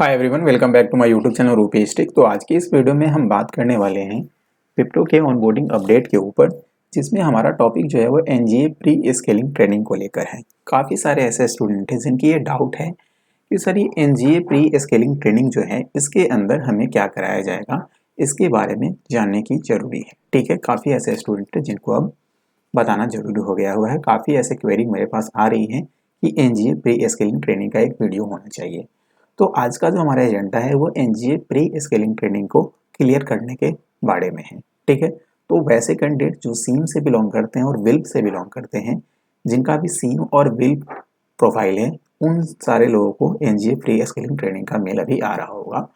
Hi everyone, welcome back to my YouTube channel Rupesh Tech. तो आज की इस वीडियो में हम बात करने वाले हैं विप्रो के ऑनबोर्डिंग अपडेट के ऊपर, जिसमें हमारा टॉपिक जो है वो एनजीए प्री स्केलिंग ट्रेनिंग को लेकर है। काफ़ी सारे ऐसे स्टूडेंट हैं जिनकी ये डाउट है कि सर ये एनजीए प्री स्केलिंग ट्रेनिंग जो है इसके अंदर हमें क्या कराया जाएगा, इसके बारे में जानने की ज़रूरी है। ठीक है, काफ़ी ऐसे स्टूडेंट हैं जिनको अब बताना जरूरी हो गया हुआ है। काफ़ी ऐसे क्वेरी मेरे पास आ रही है कि एनजीए प्री स्केलिंग ट्रेनिंग का एक वीडियो होना चाहिए। तो आज का जो हमारा एजेंडा है वो एनजीए प्री स्केलिंग ट्रेनिंग को क्लियर करने के बारे में है। ठीक है, तो वैसे कैंडिडेट जो सीम से बिलोंग करते हैं और विल्प से बिलोंग करते हैं, जिनका भी सीम और विल्प प्रोफाइल है, उन सारे लोगों को एनजीए प्री स्केलिंग ट्रेनिंग का मेल अभी आ रहा होगा।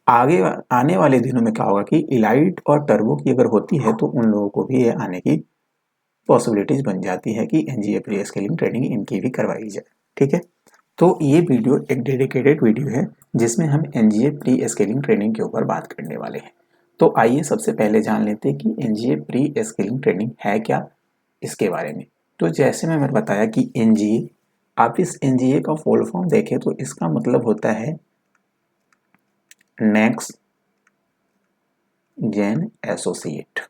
आगे आने वाले दिनों में क्या होगा कि इलाइट और टर्बो की अगर होती है तो उन लोगों को भी ये आने की पॉसिबिलिटीज बन जाती है कि एनजीए प्री स्केलिंग ट्रेनिंग इनकी भी करवाई जाए। ठीक है, तो ये वीडियो एक डेडिकेटेड वीडियो है जिसमें हम एनजीए प्री स्केलिंग ट्रेनिंग के ऊपर बात करने वाले हैं। तो आइए सबसे पहले जान लेते हैं कि एनजीए प्री स्केलिंग ट्रेनिंग है क्या, इसके बारे में। तो जैसे मैंने बताया कि एनजीए, आप इस एनजीए का फुल फॉर्म देखें तो इसका मतलब होता है नेक्स्ट जेन एसोसिएट।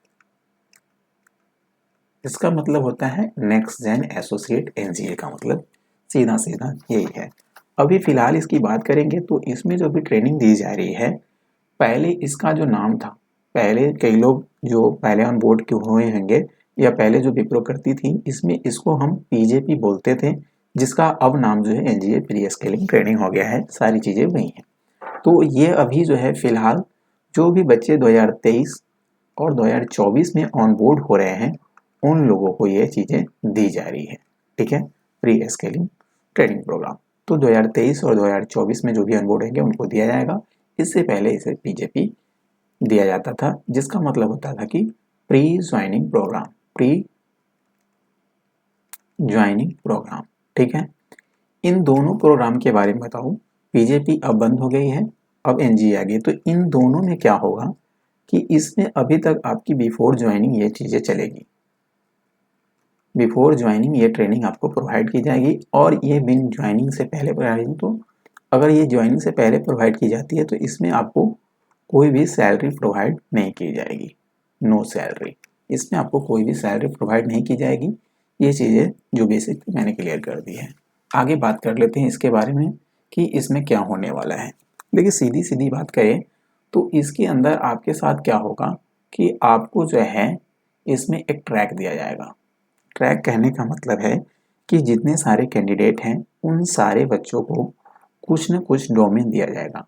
इसका मतलब होता है नेक्स्ट जेन एसोसिएट। एनजीए का मतलब सीधा सीधा यही है। अभी फिलहाल इसकी बात करेंगे तो इसमें जो भी ट्रेनिंग दी जा रही है, पहले इसका जो नाम था, पहले कई लोग जो पहले ऑन बोर्ड के हुए होंगे या पहले जो विप्रो करती थी, इसमें इसको हम पीजेपी बोलते थे, जिसका अब नाम जो है एनजीए प्री स्केलिंग ट्रेनिंग हो गया है। सारी चीज़ें वही हैं। तो ये अभी जो है फिलहाल जो भी बच्चे 2023 और 2024 में ऑन बोर्ड हो रहे हैं, उन लोगों को ये चीज़ें दी जा रही है। ठीक है, प्री स्केलिंग ट्रेनिंग प्रोग्राम। तो 2023 और 2024 में जो भी ऑन बोर्ड होंगे उनको दिया जाएगा। इससे पहले इसे पीजेपी दिया जाता था, जिसका मतलब होता था कि pre joining programme, pre joining programme. ठीक है, इन दोनों प्रोग्राम के बारे में बताऊं। पीजेपी अब बंद हो गई है, अब एनजीए आ गई। तो इन दोनों में क्या होगा कि इसमें अभी तक आपकी बिफोर ज्वाइनिंग ये चीज़ें चलेगी। बिफोर ज्वाइनिंग ये ट्रेनिंग आपको प्रोवाइड की जाएगी, और ये बिन ज्वाइनिंग से पहले प्रोवाइड, तो अगर ये ज्वाइनिंग से पहले प्रोवाइड की जाती है तो इसमें आपको कोई भी सैलरी प्रोवाइड नहीं की जाएगी। नो सैलरी, इसमें आपको कोई भी सैलरी प्रोवाइड नहीं की जाएगी। ये चीज़ें जो बेसिक मैंने क्लियर कर दी है। आगे बात कर लेते हैं इसके बारे में कि इसमें क्या होने वाला है। देखिए, सीधी सीधी बात करें तो इसके अंदर आपके साथ क्या होगा कि आपको जो है इसमें एक ट्रैक दिया जाएगा। ट्रैक कहने का मतलब है कि जितने सारे कैंडिडेट हैं उन सारे बच्चों को कुछ न कुछ डोमेन दिया जाएगा।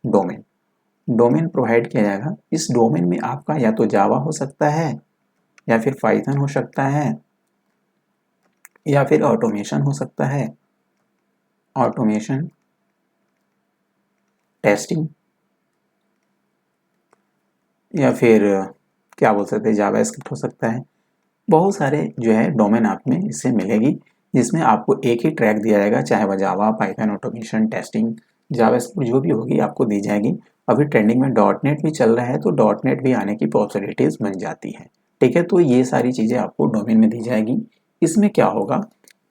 डोमेन डोमेन प्रोवाइड किया जाएगा। इस डोमेन में आपका या तो जावा हो सकता है, या फिर पाइथन हो सकता है, या फिर ऑटोमेशन हो सकता है, ऑटोमेशन, टेस्टिंग, या फिर क्या बोल सकते हैं जावा स्क्रिप्ट हो सकता है। बहुत सारे जो है डोमेन आप में इससे मिलेगी, जिसमें आपको एक ही ट्रैक दिया जाएगा, चाहे वह जावा, पाइथन, ऑटोमेशन, टेस्टिंग, जावा स्क्रिप्ट जो भी होगी आपको दी जाएगी। अभी ट्रेंडिंग में डॉट नेट भी चल रहा है, तो डॉट नेट भी आने की पॉसिबिलिटीज बन जाती है। ठीक है, तो ये सारी चीज़ें आपको डोमेन में दी जाएगी। इसमें क्या होगा,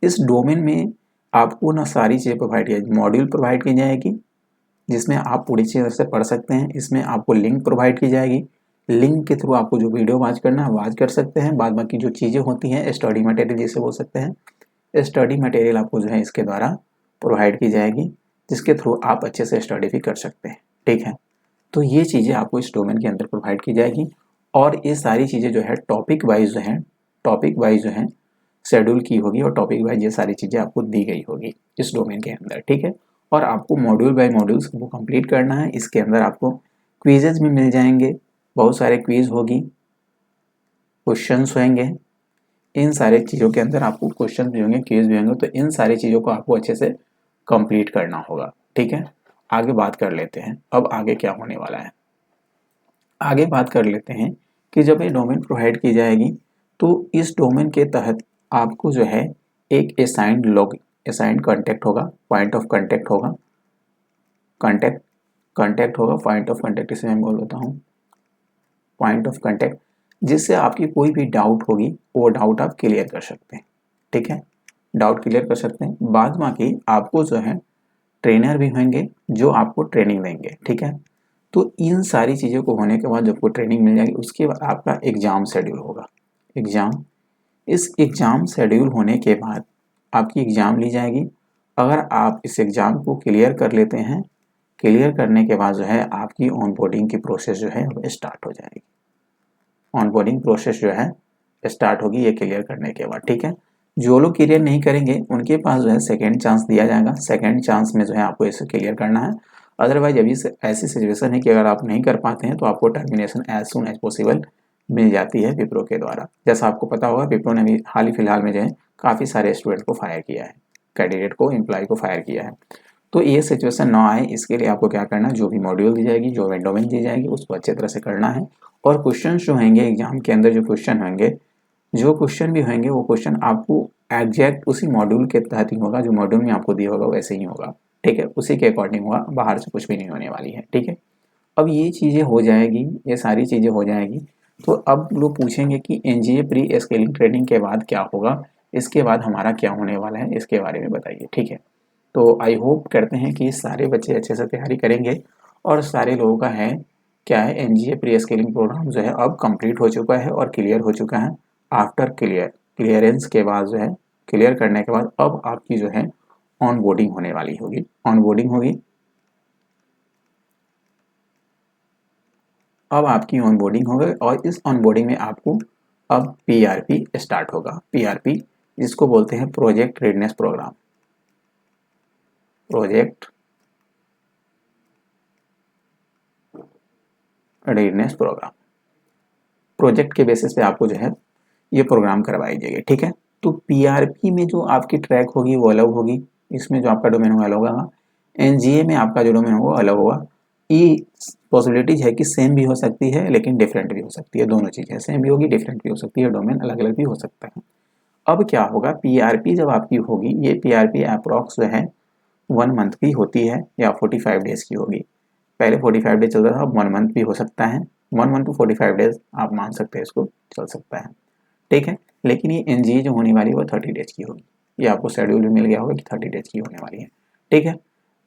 इस डोमेन में आपको ना सारी चीज़ें प्रोवाइड की, मॉड्यूल प्रोवाइड की जाएगी जिसमें आप पूरी चीज़ से पढ़ सकते हैं। इसमें आपको लिंक प्रोवाइड की जाएगी, लिंक के थ्रू आपको जो वीडियो वॉच करना है वॉच कर सकते हैं। बाद बाकी जो चीज़ें होती हैं स्टडी मटेरियल जिसे बोल सकते हैं, स्टडी मटेरियल आपको जो है इसके द्वारा प्रोवाइड की जाएगी, जिसके थ्रू आप अच्छे से स्टडी भी कर सकते हैं। ठीक है, तो ये चीज़ें आपको इस डोमेन के अंदर प्रोवाइड की जाएगी, और ये सारी चीज़ें जो है टॉपिक वाइज जो है, टॉपिक वाइज जो है शेड्यूल की होगी, और टॉपिक वाइज ये सारी चीज़ें आपको दी गई होगी इस डोमेन के अंदर। ठीक है, और आपको मॉड्यूल बाय मॉड्यूल्स को कंप्लीट करना है। इसके अंदर आपको क्विजेज भी मिल जाएंगे, बहुत सारे क्विज होगी, क्वेश्चंस होंगे। इन सारे चीज़ों के अंदर आपको क्वेश्चन भी होंगे, क्विज भी होंगे। तो इन सारी चीज़ों को आपको अच्छे से कंप्लीट करना होगा। ठीक है, आगे बात कर लेते हैं अब आगे क्या होने वाला है। आगे बात कर लेते हैं कि जब ये डोमेन प्रोवाइड की जाएगी तो इस डोमेन के तहत आपको जो है एक असाइंड कॉन्टैक्ट होगा, पॉइंट ऑफ कॉन्टैक्ट होगा, कॉन्टैक्ट होगा, पॉइंट ऑफ कॉन्टैक्ट इसे मैं बोल देता हूँ, पॉइंट ऑफ कॉन्टैक्ट, जिससे आपकी कोई भी डाउट होगी वो डाउट आप क्लियर कर सकते हैं। ठीक है, डाउट क्लियर कर सकते हैं। बाद बाकी आपको जो है ट्रेनर भी होंगे जो आपको ट्रेनिंग देंगे, ठीक है। तो इन सारी चीज़ों को होने के बाद जब आपको ट्रेनिंग मिल जाएगी उसके बाद आपका एग्ज़ाम शेड्यूल होगा। एग्ज़ाम, इस एग्ज़ाम शेड्यूल होने के बाद आपकी एग्ज़ाम ली जाएगी। अगर आप इस एग्ज़ाम को क्लियर कर लेते हैं, क्लियर करने के बाद जो है आपकी ऑनबोर्डिंग की प्रोसेस जो है वो स्टार्ट हो जाएगी। ऑनबोर्डिंग प्रोसेस जो है स्टार्ट होगी ये क्लियर करने के बाद, ठीक है। जो लोग क्लियर नहीं करेंगे उनके पास जो है सेकेंड चांस दिया जाएगा। सेकेंड चांस में जो है आपको इसे क्लियर करना है। अदरवाइज अभी से ऐसी सिचुएशन है कि अगर आप नहीं कर पाते हैं तो आपको termination as soon as possible मिल जाती है विप्रो के द्वारा। जैसा आपको पता होगा विप्रो ने भी हाल ही फिलहाल में जो है काफ़ी सारे स्टूडेंट को फायर किया है, कैंडिडेट को, एम्प्लॉय को फायर किया है। तो ये सिचुएशन ना आए इसके लिए आपको क्या करना है, जो भी मॉड्यूल दी जाएगी, जो भी डोमेन दी जाएगी उसको अच्छे तरह से करना है। और क्वेश्चन जो होंगे एग्जाम के अंदर, जो क्वेश्चन होंगे, जो क्वेश्चन भी होंगे वो क्वेश्चन आपको एग्जैक्ट उसी मॉड्यूल के तहत ही होगा, जो मॉड्यूल में आपको दिया होगा वैसे ही होगा, ठीक है। उसी के अकॉर्डिंग होगा, बाहर से कुछ भी नहीं होने वाली है, ठीक है। अब ये चीज़ें हो जाएगी, ये सारी चीज़ें हो जाएगी। तो अब लोग पूछेंगे कि एनजीए प्री स्केलिंग ट्रेनिंग के बाद क्या होगा, इसके बाद हमारा क्या होने वाला है, इसके बारे में बताइए, ठीक है। तो आई होप करते हैं कि सारे बच्चे अच्छे से तैयारी करेंगे और सारे लोगों का है क्या है, एनजीए प्री स्केलिंग प्रोग्राम जो है अब कंप्लीट हो चुका है और क्लियर हो चुका है। आफ्टर क्लियरेंस के बाद जो है, क्लियर करने के बाद अब आपकी जो है ऑन बोर्डिंग होने वाली होगी, ऑन बोर्डिंग होगी। अब आपकी ऑन बोर्डिंग हो गई और इस ऑन बोर्डिंग में आपको अब पीआरपी स्टार्ट होगा। पीआरपी जिसको बोलते हैं project readiness programme, project readiness programme, project के बेसिस पे आपको जो है ये प्रोग्राम करवाई जाएगी, ठीक है। तो पीआरपी में जो आपकी ट्रैक होगी वो अलग होगी, इसमें जो आपका डोमेन होगा अलग होगा, एनजीए में आपका जो डोमेन होगा अलग होगा। ये पॉसिबिलिटीज है कि सेम भी हो सकती है लेकिन डिफरेंट भी हो सकती है, दोनों चीज़ें सेम भी होगी डिफरेंट भी हो सकती है, डोमेन अलग अलग भी हो सकता है। अब क्या होगा, पीआरपी जब आपकी होगी, ये पीआरपी अप्रॉक्स जो है 1 मंथ की होती है या 45 डेज की होगी। पहले 45 डेज चलता था, अब 1 मंथ भी हो सकता है। 1 मंथ टू 45 डेज आप मान सकते हैं, इसको चल सकता है, ठीक है। लेकिन ये एनजीए जो होने वाली है वो 30 डेज की होगी। ये आपको शेड्यूल भी मिल गया होगा कि 30 डेज की होने वाली है, ठीक है।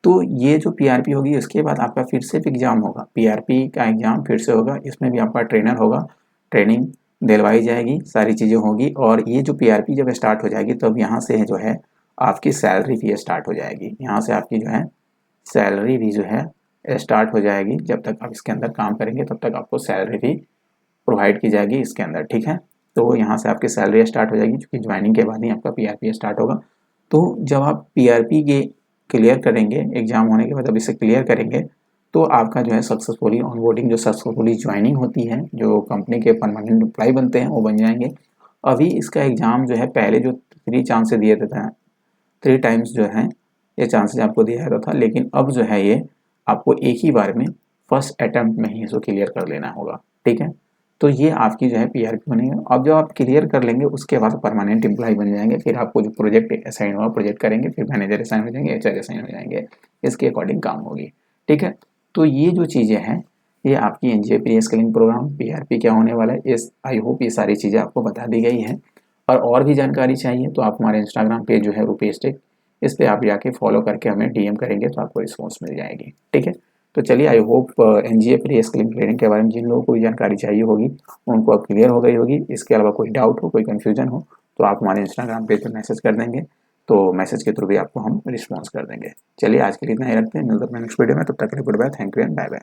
तो ये जो पीआरपी होगी उसके बाद आपका फिर से एग्जाम होगा, पीआरपी का एग्जाम फिर से होगा। इसमें भी आपका ट्रेनर होगा, ट्रेनिंग दिलवाई जाएगी, सारी चीज़ें होगी। और ये जो पीआरपी जब स्टार्ट हो जाएगी तब यहाँ से जो है आपकी सैलरी भी स्टार्ट हो जाएगी। यहाँ से आपकी जो है सैलरी भी जो है स्टार्ट हो जाएगी। जब तक आप इसके अंदर काम करेंगे तब तक आपको सैलरी भी प्रोवाइड की जाएगी इसके अंदर, ठीक है। तो यहाँ से आपकी सैलरी स्टार्ट हो जाएगी, क्योंकि ज्वाइनिंग के बाद ही आपका पीआरपी स्टार्ट होगा। तो जब आप पीआरपी के क्लियर करेंगे, एग्जाम होने के बाद जब इसे क्लियर करेंगे तो आपका जो है सक्सेसफुली ऑनबोर्डिंग, जो सक्सेसफुली ज्वाइनिंग होती है, जो कंपनी के परमानेंट एम्प्लॉय बनते हैं वो बन जाएंगे। अभी इसका एग्ज़ाम जो है पहले जो 3 चांसेस दिए थे, 3 टाइम्स जो है ये चांसेस आपको दिया जाता था, लेकिन अब जो है ये आपको एक ही बार में फर्स्ट अटैम्प्ट में ही इसको क्लियर कर लेना होगा, ठीक है। तो ये आपकी जो है पीआरपी बनेगा। अब जब आप क्लियर कर लेंगे उसके बाद परमानेंट एम्प्लॉय बन जाएंगे। फिर आपको जो प्रोजेक्ट असाइन होगा प्रोजेक्ट करेंगे, फिर मैनेजर असाइन हो जाएंगे, एचआर असाइन हो जाएंगे, इसके अकॉर्डिंग काम होगी, ठीक है। तो ये जो चीज़ें हैं ये आपकी एनजीए प्री स्किलिंग प्रोग्राम, पीआरपी क्या होने वाला है, इस आई होप ये सारी चीज़ें आपको बता दी गई हैं। और भी जानकारी चाहिए तो आप हमारे इंस्टाग्राम पेज जो है रुपेश टेक, इस पर आप जाके फॉलो करके हमें डीएम करेंगे तो आपको रिस्पॉन्स मिल जाएगी, ठीक है। तो चलिए I hope NGA pre skilling training के बारे में जिन लोगों को जानकारी चाहिए होगी उनको अब क्लियर हो गई होगी। इसके अलावा कोई डाउट हो, कोई कन्फ्यूजन हो तो आप हमारे इंस्टाग्राम पेज पर मैसेज कर देंगे, तो मैसेज के थ्रू भी आपको हम रिस्पॉन्स कर देंगे। चलिए आज के लिए इतना ही रखते हैं, मिलते हैं नेक्स्ट वीडियो में, तब तक के लिए good bye, thank you and bye bye.